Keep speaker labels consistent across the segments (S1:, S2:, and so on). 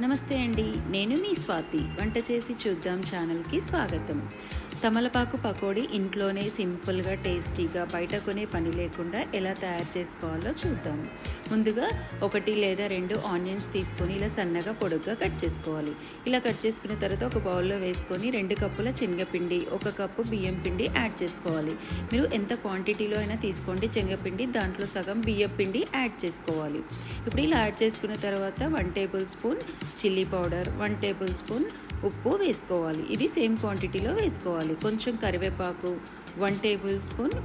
S1: నమస్తే అండి, నేను మీ స్వాతి. వంట చేసి చూద్దాం ఛానల్కి స్వాగతం. తమలపాకు పకోడీ ఇంట్లోనే సింపుల్గా టేస్టీగా బయట కొనే పని లేకుండా ఎలా తయారు చేసుకోవాలో చూద్దాం. ముందుగా 1 లేదా 2 ఆనియన్స్ తీసుకొని ఇలా సన్నగా పొడుగ్గా కట్ చేసుకోవాలి. ఇలా కట్ చేసుకున్న తర్వాత ఒక బౌల్లో వేసుకొని 2 కప్పుల శనగపిండి, 1 కప్పు బియ్యం పిండి యాడ్ చేసుకోవాలి. మీరు ఎంత క్వాంటిటీలో అయినా తీసుకోండి శనగపిండి, దాంట్లో సగం బియ్యం పిండి యాడ్ చేసుకోవాలి. ఇప్పుడు ఇలా యాడ్ చేసుకున్న తర్వాత 1 table spoon chilli powder, 1 table spoon ఉప్పు వేసుకోవాలి. ఇది సేమ్ క్వాంటిటీలో వేసుకోవాలి. కొంచెం కరివేపాకు, 1 టేబుల్ స్పూన్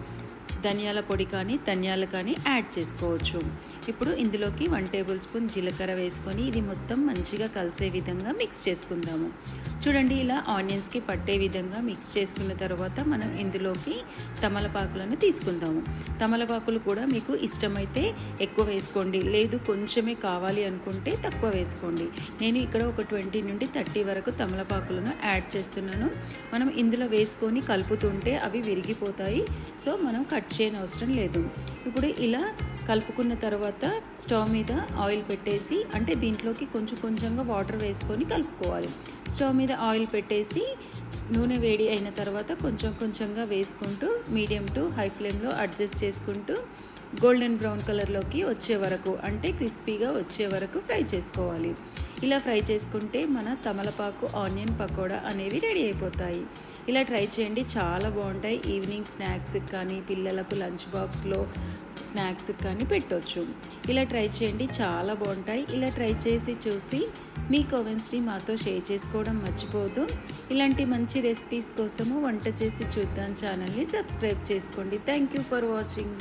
S1: ధనియాల పొడి కానీ ధనియాలు కానీ యాడ్ చేసుకోవచ్చు. ఇప్పుడు ఇందులోకి 1 టేబుల్ స్పూన్ జీలకర్ర వేసుకొని ఇది మొత్తం మంచిగా కలిసే విధంగా మిక్స్ చేసుకుందాము. చూడండి, ఇలా ఆనియన్స్కి పట్టే విధంగా మిక్స్ చేసుకున్న తర్వాత మనం ఇందులోకి తమలపాకులను తీసుకుందాము. తమలపాకులు కూడా మీకు ఇష్టమైతే ఎక్కువ వేసుకోండి, లేదు కొంచెమే కావాలి అనుకుంటే తక్కువ వేసుకోండి. నేను ఇక్కడ ఒక 20 నుండి 30 వరకు తమలపాకులను యాడ్ చేస్తున్నాను. మనం ఇందులో వేసుకొని కలుపుతుంటే అవి విరిగిపోతాయి, సో మనం కట్ చేయని అవసరం లేదు. ఇప్పుడు ఇలా కలుపుకున్న తర్వాత స్టవ్ మీద ఆయిల్ పెట్టేసి, అంటే దీంట్లోకి కొంచెంగా వాటర్ వేసుకొని కలుపుకోవాలి. స్టవ్ మీద ఆయిల్ పెట్టేసి నూనె వేడి అయిన తర్వాత కొంచెంగా వేసుకుంటూ మీడియం టు హై ఫ్లేమ్లో అడ్జస్ట్ చేసుకుంటూ గోల్డెన్ బ్రౌన్ కలర్లోకి వచ్చే వరకు, అంటే క్రిస్పీగా వచ్చే వరకు ఫ్రై చేసుకోవాలి. ఇలా ఫ్రై చేసుకుంటే మన తమలపాకు ఆనియన్ పకోడా అనేవి రెడీ అయిపోతాయి. ఇలా ట్రై చేయండి, చాలా బాగుంటాయి. ఈవినింగ్ స్నాక్స్కి కానీ పిల్లలకు లంచ్ బాక్స్లో స్నాక్స్కి కానీ పెట్టవచ్చు. ఇలా ట్రై చేయండి, చాలా బాగుంటాయి. ఇలా ట్రై చేసి చూసి మీ కామెంట్స్ని మాతో షేర్ చేసుకోవడం మర్చిపోవద్దు. ఇలాంటి మంచి రెసిపీస్ కోసము వంట చేసి చూద్దాం ఛానల్ని సబ్స్క్రైబ్ చేసుకోండి. Thank you for watching.